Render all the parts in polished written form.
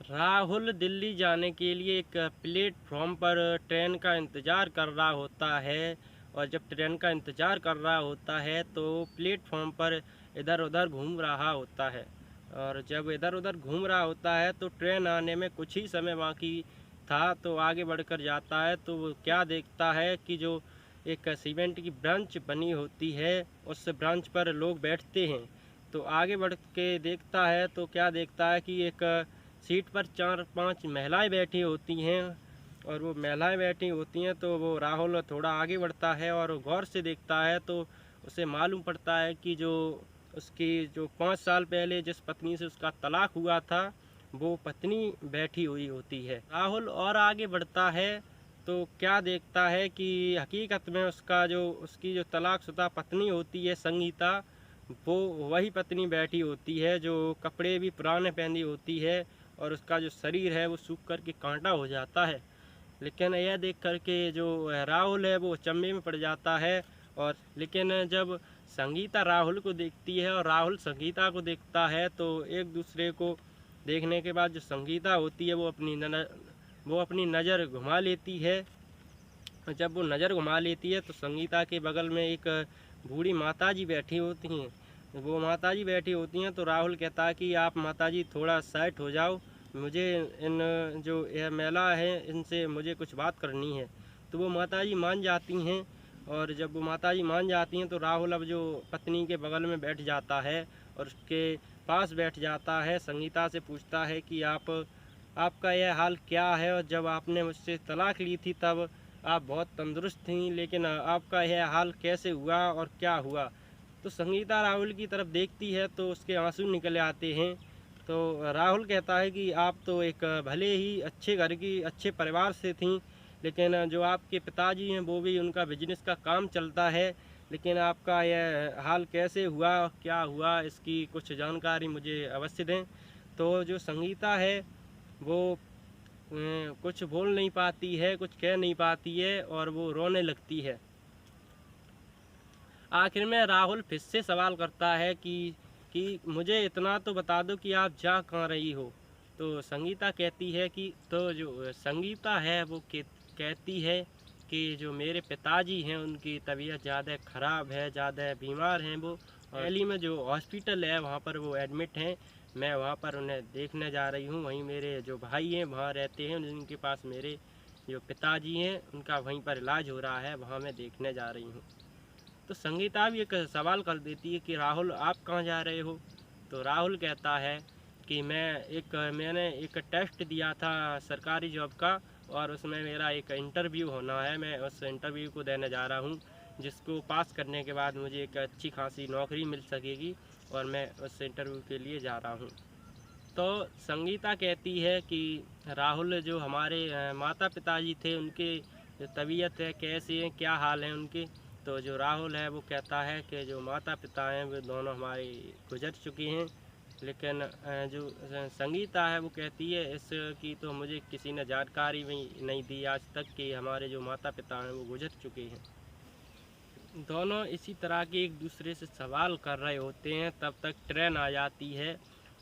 राहुल दिल्ली जाने के लिए एक प्लेटफॉर्म पर ट्रेन का इंतज़ार कर रहा होता है। और जब ट्रेन का इंतज़ार कर रहा होता है तो प्लेटफॉर्म पर इधर उधर घूम रहा होता है। और जब इधर उधर घूम रहा होता है तो ट्रेन आने में कुछ ही समय बाकी था, तो आगे बढ़कर जाता है तो वो क्या देखता है कि जो एक सीमेंट की ब्रांच बनी होती है उस ब्रांच पर लोग बैठते हैं। तो आगे बढ़ के देखता है तो क्या देखता है कि एक सीट पर 4-5 महिलाएं बैठी होती हैं। और वो महिलाएं बैठी होती हैं तो वो राहुल थोड़ा आगे बढ़ता है और गौर से देखता है तो उसे मालूम पड़ता है कि जो उसकी जो 5 साल पहले जिस पत्नी से उसका तलाक हुआ था वो पत्नी बैठी हुई होती है। राहुल और आगे बढ़ता है तो क्या देखता है कि हकीकत में उसकी जो तलाकशुदा पत्नी होती है संगीता, वो वही पत्नी बैठी होती है जो कपड़े भी पुराने पहनी होती है और उसका जो शरीर है वो सूख कर के कांटा हो जाता है। लेकिन यह देख कर के जो राहुल है वो अचंभे में पड़ जाता है। और लेकिन जब संगीता राहुल को देखती है और राहुल संगीता को देखता है तो एक दूसरे को देखने के बाद जो संगीता होती है वो अपनी नज़र घुमा लेती है। और जब वो नज़र घुमा लेती है तो संगीता के बगल में एक बूढ़ी माताजी बैठी होती हैं। वो माताजी बैठी होती हैं तो राहुल कहता है कि आप माताजी थोड़ा साइड हो जाओ, मुझे इन जो यह महिला है इनसे मुझे कुछ बात करनी है। तो वो माताजी मान जाती हैं। और जब वो माताजी मान जाती हैं तो राहुल अब जो पत्नी के बगल में बैठ जाता है और उसके पास बैठ जाता है। संगीता से पूछता है कि आपका यह हाल क्या है, और जब आपने मुझसे तलाक ली थी तब आप बहुत तंदुरुस्त थीं, लेकिन आपका यह हाल कैसे हुआ और क्या हुआ। तो संगीता राहुल की तरफ देखती है तो उसके आंसू निकल आते हैं। तो राहुल कहता है कि आप तो एक भले ही अच्छे घर की अच्छे परिवार से थीं, लेकिन जो आपके पिताजी हैं वो भी उनका बिजनेस का काम चलता है, लेकिन आपका यह हाल कैसे हुआ और क्या हुआ इसकी कुछ जानकारी मुझे अवश्य दें। तो जो संगीता है वो कुछ बोल नहीं पाती है, कुछ कह नहीं पाती है और वो रोने लगती है। आखिर में राहुल फिर से सवाल करता है कि मुझे इतना तो बता दो कि आप जा कहाँ रही हो। तो संगीता कहती है कि तो जो संगीता है वो कहती है कि जो मेरे पिताजी हैं उनकी तबीयत ज़्यादा ख़राब है, ज़्यादा बीमार हैं वो, और दिल्ली में जो हॉस्पिटल है वहाँ पर वो एडमिट हैं। मैं वहाँ पर उन्हें देखने जा रही हूँ। वहीं मेरे जो भाई हैं वहाँ रहते हैं, उनके पास मेरे जो पिताजी हैं उनका वहीं पर इलाज हो रहा है, वहाँ मैं देखने जा रही हूँ। तो संगीता भी एक सवाल कर देती है कि राहुल आप कहाँ जा रहे हो। तो राहुल कहता है कि मैंने एक टेस्ट दिया था सरकारी जॉब का, और उसमें मेरा एक इंटरव्यू होना है। मैं उस इंटरव्यू को देने जा रहा हूँ, जिसको पास करने के बाद मुझे एक अच्छी खासी नौकरी मिल सकेगी, और मैं उस इंटरव्यू के लिए जा रहा हूँ। तो संगीता कहती है कि राहुल जो हमारे माता पिताजी थे उनके जो तबीयत है कैसी है, क्या हाल है उनके। तो जो राहुल है वो कहता है कि जो माता पिता हैं वो दोनों हमारे गुजर चुके हैं, लेकिन जो संगीता है वो कहती है इसकी तो मुझे किसी ने जानकारी भी नहीं दी आज तक कि हमारे जो माता पिता हैं वो गुजर चुके हैं। दोनों इसी तरह के एक दूसरे से सवाल कर रहे होते हैं, तब तक ट्रेन आ जाती है।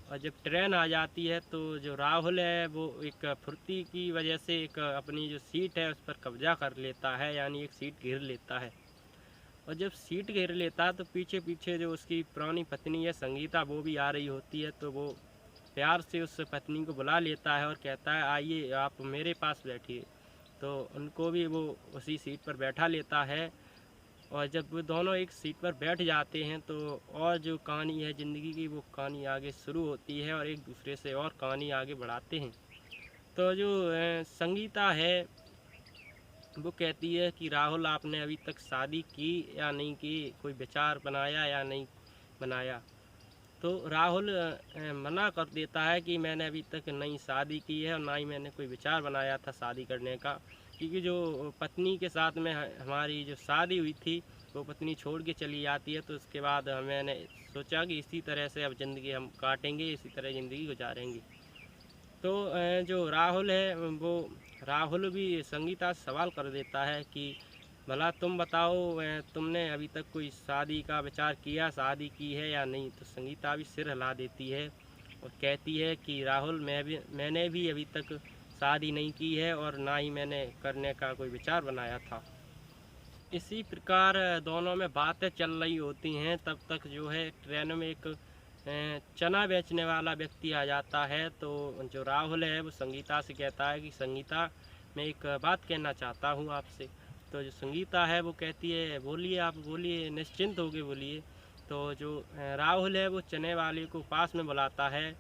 और जब ट्रेन आ जाती है तो जो राहुल है वो एक फुर्ती की वजह से एक अपनी जो सीट है उस पर कब्जा कर लेता है, यानी एक सीट घेर लेता है। और जब सीट घेर लेता है तो पीछे पीछे जो उसकी पुरानी पत्नी है संगीता वो भी आ रही होती है। तो वो प्यार से उस पत्नी को बुला लेता है और कहता है आइए आप मेरे पास बैठिए। तो उनको भी वो उसी सीट पर बैठा लेता है। और जब वो दोनों एक सीट पर बैठ जाते हैं तो और जो कहानी है ज़िंदगी की वो कहानी आगे शुरू होती है, और एक दूसरे से और कहानी आगे बढ़ाते हैं। तो जो संगीता है वो कहती है कि राहुल आपने अभी तक शादी की या नहीं की, कोई विचार बनाया या नहीं बनाया। तो राहुल मना कर देता है कि मैंने अभी तक नहीं शादी की है और ना ही मैंने कोई विचार बनाया था शादी करने का, क्योंकि जो पत्नी के साथ में हमारी जो शादी हुई थी वो पत्नी छोड़ के चली जाती है। तो उसके बाद मैंने सोचा कि इसी तरह से अब ज़िंदगी हम काटेंगे, इसी तरह ज़िंदगी गुजारेंगे। तो जो राहुल है वो राहुल भी संगीता से सवाल कर देता है कि भला तुम बताओ तुमने अभी तक कोई शादी का विचार किया, शादी की है या नहीं। तो संगीता भी सिर हिला देती है और कहती है कि राहुल मैंने भी अभी तक शादी नहीं की है और ना ही मैंने करने का कोई विचार बनाया था। इसी प्रकार दोनों में बातें चल रही होती हैं, तब तक जो है ट्रेन में एक चना बेचने वाला व्यक्ति आ जाता है। तो जो राहुल है वो संगीता से कहता है कि संगीता, मैं एक बात कहना चाहता हूँ आपसे। तो जो संगीता है वो कहती है, बोलिए, आप बोलिए, निश्चिंत होके बोलिए। तो जो राहुल है वो चने वाले को पास में बुलाता है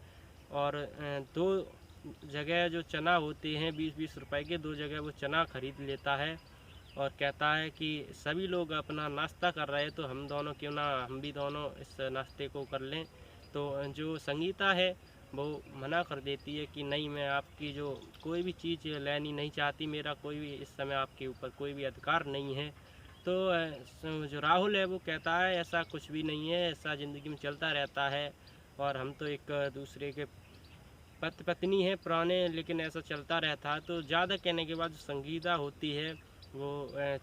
और दो जगह जो चना होते हैं 20-20 रुपए के, दो जगह वो चना खरीद लेता है और कहता है कि सभी लोग अपना नाश्ता कर रहे हैं तो हम भी दोनों इस नाश्ते को कर लें। तो जो संगीता है वो मना कर देती है कि नहीं, मैं आपकी जो कोई भी चीज़ लेनी नहीं चाहती, मेरा कोई भी इस समय आपके ऊपर कोई भी अधिकार नहीं है। तो जो राहुल है वो कहता है ऐसा कुछ भी नहीं है, ऐसा ज़िंदगी में चलता रहता है और हम तो एक दूसरे के पति पत्नी है पुराने, लेकिन ऐसा चलता रहता है। तो ज़्यादा कहने के बाद जो संगीता होती है वो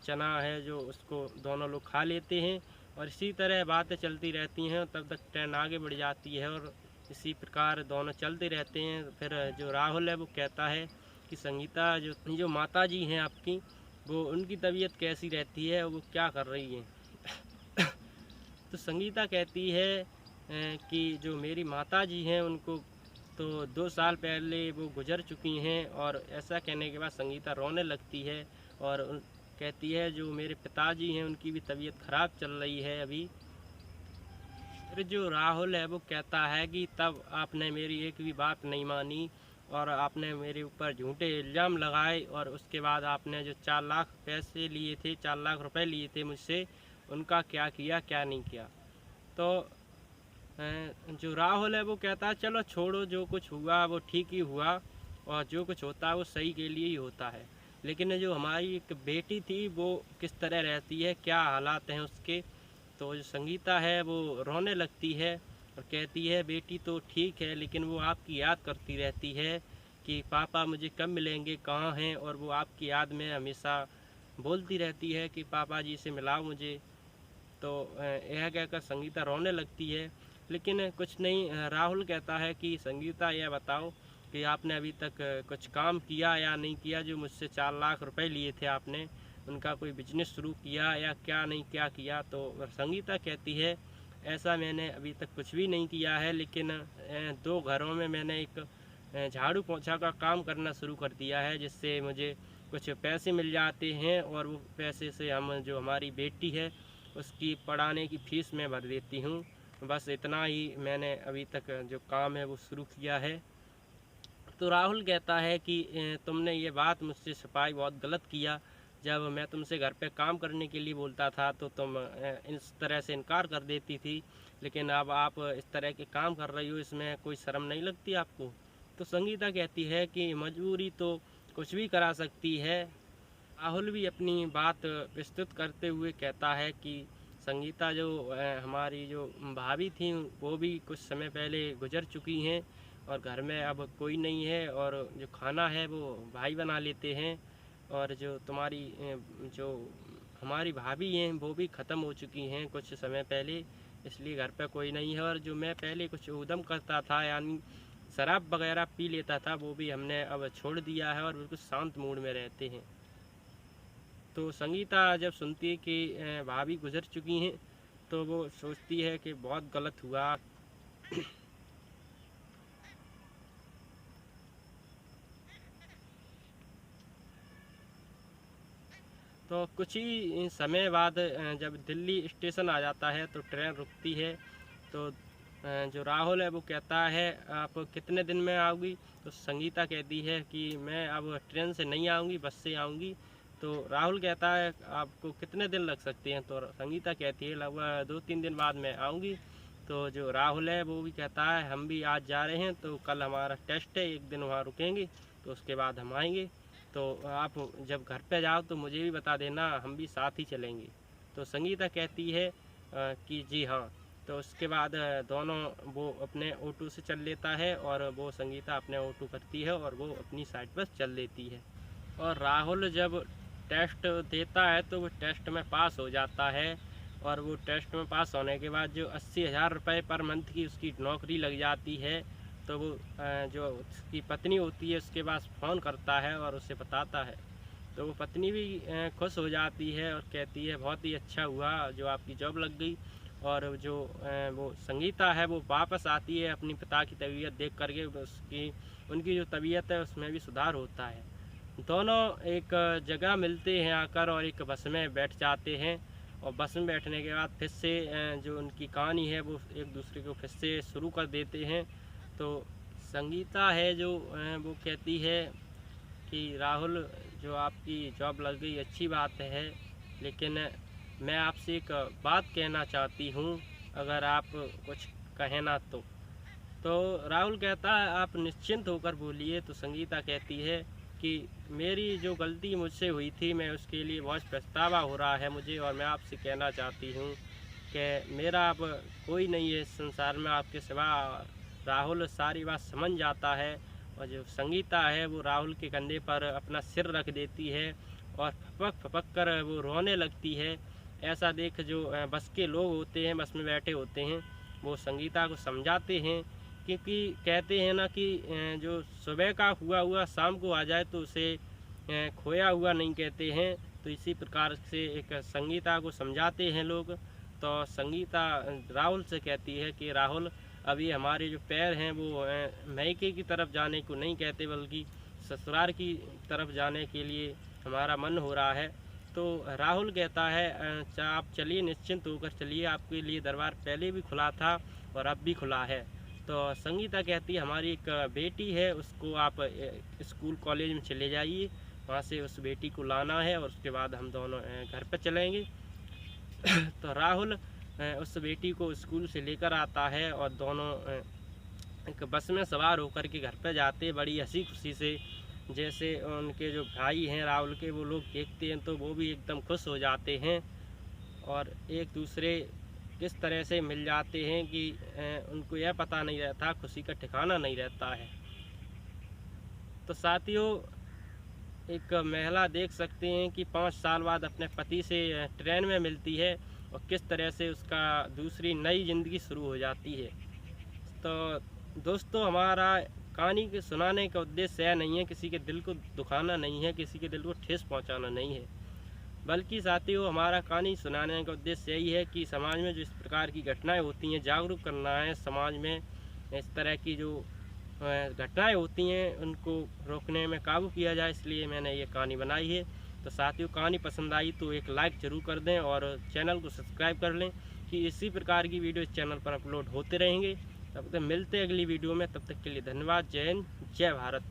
चना है जो उसको दोनों लोग खा लेते हैं और इसी तरह बातें चलती रहती हैं। तब तक ट्रेन आगे बढ़ जाती है और इसी प्रकार दोनों चलते रहते हैं। फिर जो राहुल है वो कहता है कि संगीता, जो जो माता जी हैं आपकी, वो उनकी तबीयत कैसी रहती है, वो क्या कर रही हैं? तो संगीता कहती है कि जो मेरी माता जी हैं उनको तो 2 साल पहले वो गुजर चुकी हैं। और ऐसा कहने के बाद संगीता रोने लगती है और कहती है जो मेरे पिताजी हैं उनकी भी तबीयत ख़राब चल रही है अभी। फिर जो राहुल है वो कहता है कि तब आपने मेरी एक भी बात नहीं मानी और आपने मेरे ऊपर झूठे इल्ज़ाम लगाए और उसके बाद आपने जो 4 लाख पैसे लिए थे, 4 लाख रुपए लिए थे मुझसे, उनका क्या किया, क्या नहीं किया। तो जो राहुल है वो कहता है चलो छोड़ो, जो कुछ हुआ वो ठीक ही हुआ और जो कुछ होता है वो सही के लिए ही होता है। लेकिन जो हमारी एक बेटी थी वो किस तरह रहती है, क्या हालात हैं उसके। तो जो संगीता है वो रोने लगती है और कहती है बेटी तो ठीक है, लेकिन वो आपकी याद करती रहती है कि पापा मुझे कब मिलेंगे, कहाँ हैं, और वो आपकी याद में हमेशा बोलती रहती है कि पापा जी से मिलाओ मुझे। तो यह कहकर संगीता रोने लगती है। लेकिन कुछ नहीं, राहुल कहता है कि संगीता, यह बताओ कि आपने अभी तक कुछ काम किया या नहीं किया, जो मुझसे 4 लाख रुपए लिए थे आपने, उनका कोई बिजनेस शुरू किया या क्या नहीं क्या किया। तो संगीता कहती है ऐसा मैंने अभी तक कुछ भी नहीं किया है, लेकिन 2 घरों में मैंने एक झाड़ू पोंछा का काम करना शुरू कर दिया है, जिससे मुझे कुछ पैसे मिल जाते हैं और वो पैसे से हम जो हमारी बेटी है उसकी पढ़ाने की फ़ीस मैं भर देती हूँ। बस इतना ही मैंने अभी तक जो काम है वो शुरू किया है। तो राहुल कहता है कि तुमने ये बात मुझसे छुपाई, बहुत गलत किया। जब मैं तुमसे घर पे काम करने के लिए बोलता था तो तुम इस तरह से इनकार कर देती थी, लेकिन अब आप इस तरह के काम कर रही हो, इसमें कोई शर्म नहीं लगती आपको? तो संगीता कहती है कि मजबूरी तो कुछ भी करा सकती है। राहुल भी अपनी बात विस्तृत करते हुए कहता है कि संगीता, जो हमारी जो भाभी थी वो भी कुछ समय पहले गुजर चुकी हैं और घर में अब कोई नहीं है और जो खाना है वो भाई बना लेते हैं। और जो तुम्हारी जो हमारी भाभी हैं वो भी ख़त्म हो चुकी हैं कुछ समय पहले, इसलिए घर पे कोई नहीं है। और जो मैं पहले कुछ उद्यम करता था, यानी शराब वगैरह पी लेता था, वो भी हमने अब छोड़ दिया है और बिल्कुल शांत मूड में रहते हैं। तो संगीता जब सुनती है कि भाभी गुजर चुकी हैं तो वो सोचती है कि बहुत गलत हुआ। तो कुछ ही समय बाद जब दिल्ली स्टेशन आ जाता है तो ट्रेन रुकती है। तो जो राहुल है वो कहता है आप कितने दिन में आओगी? तो संगीता कहती है कि मैं अब ट्रेन से नहीं आऊँगी, बस से आऊँगी। तो राहुल कहता है आपको कितने दिन लग सकते हैं? तो संगीता कहती है लगभग 2-3 दिन बाद मैं आऊँगी। तो जो राहुल है वो भी कहता है हम भी आज जा रहे हैं, तो कल हमारा टेस्ट है, एक दिन वहाँ रुकेंगे, तो उसके बाद हम आएंगे। तो आप जब घर पे जाओ तो मुझे भी बता देना, हम भी साथ ही चलेंगे। तो संगीता कहती है कि जी हाँ। तो उसके बाद दोनों वो अपने ऑटो से चल लेता है और वो संगीता अपने ऑटो करती है और वो अपनी साइड पर चल देती है। और राहुल जब टेस्ट देता है तो वो टेस्ट में पास हो जाता है और वो टेस्ट में पास होने के बाद जो 80,000 रुपये पर मंथ की उसकी नौकरी लग जाती है। तो वो जो उसकी पत्नी होती है उसके पास फ़ोन करता है और उसे बताता है। तो वो पत्नी भी खुश हो जाती है और कहती है बहुत ही अच्छा हुआ जो आपकी जॉब लग गई। और जो वो संगीता है वो वापस आती है अपनी पिता की तबीयत देख कर के, उसकी उनकी जो तबीयत है उसमें भी सुधार होता है। दोनों एक जगह मिलते हैं आकर और एक बस में बैठ जाते हैं। और बस में बैठने के बाद फिर से जो उनकी कहानी है वो एक दूसरे को फिर से शुरू कर देते हैं। तो संगीता है जो वो कहती है कि राहुल, जो आपकी जॉब लग गई अच्छी बात है, लेकिन मैं आपसे एक बात कहना चाहती हूँ, अगर आप कुछ कहें ना तो राहुल कहता है आप निश्चिंत होकर बोलिए। तो संगीता कहती है कि मेरी जो गलती मुझसे हुई थी मैं उसके लिए बहुत पछतावा हो रहा है मुझे, और मैं आपसे कहना चाहती हूँ कि मेरा अब कोई नहीं है इस संसार में आपके सिवा। राहुल सारी बात समझ जाता है और जो संगीता है वो राहुल के कंधे पर अपना सिर रख देती है और फपक फपक कर वो रोने लगती है। ऐसा देख जो बस के लोग होते हैं, बस में बैठे होते हैं, वो संगीता को समझाते हैं, क्योंकि कहते हैं ना कि जो सुबह का हुआ शाम को आ जाए तो उसे खोया हुआ नहीं कहते हैं। तो इसी प्रकार से एक संगीता को समझाते हैं लोग। तो संगीता राहुल से कहती है कि राहुल, अभी हमारे जो पैर हैं वो मैके की तरफ जाने को नहीं कहते, बल्कि ससुराल की तरफ जाने के लिए हमारा मन हो रहा है। तो राहुल कहता है आप चलिए, निश्चिंत होकर चलिए, आपके लिए दरबार पहले भी खुला था और अब भी खुला है। तो संगीता कहती है हमारी एक बेटी है, उसको आप स्कूल कॉलेज में चले जाइए, वहाँ से उस बेटी को लाना है और उसके बाद हम दोनों घर पर चलेंगे। तो राहुल उस बेटी को स्कूल से लेकर आता है और दोनों एक बस में सवार होकर के घर पर जाते बड़ी हंसी खुशी से। जैसे उनके जो भाई हैं राहुल के, वो लोग देखते हैं तो वो भी एकदम खुश हो जाते हैं और एक दूसरे किस तरह से मिल जाते हैं कि उनको यह पता नहीं रहता, खुशी का ठिकाना नहीं रहता है। तो साथियों, एक महिला देख सकते हैं कि 5 साल बाद अपने पति से ट्रेन में मिलती है और किस तरह से उसका दूसरी नई ज़िंदगी शुरू हो जाती है। तो दोस्तों, हमारा कहानी के सुनाने का उद्देश्य यह नहीं है किसी के दिल को दुखाना नहीं है, किसी के दिल को ठेस पहुंचाना नहीं है, बल्कि साथियों हमारा कहानी सुनाने का उद्देश्य यही है कि समाज में जो इस प्रकार की घटनाएं होती हैं जागरूक करना है। समाज में इस तरह की जो घटनाएं होती हैं उनको रोकने में काबू किया जाए, इसलिए मैंने ये कहानी बनाई है। तो साथियों, कहानी पसंद आई तो एक लाइक ज़रूर कर दें और चैनल को सब्सक्राइब कर लें कि इसी प्रकार की वीडियो इस चैनल पर अपलोड होते रहेंगे। तब तक मिलते हैं अगली वीडियो में, तब तक के लिए धन्यवाद। जय हिंद, जय भारत।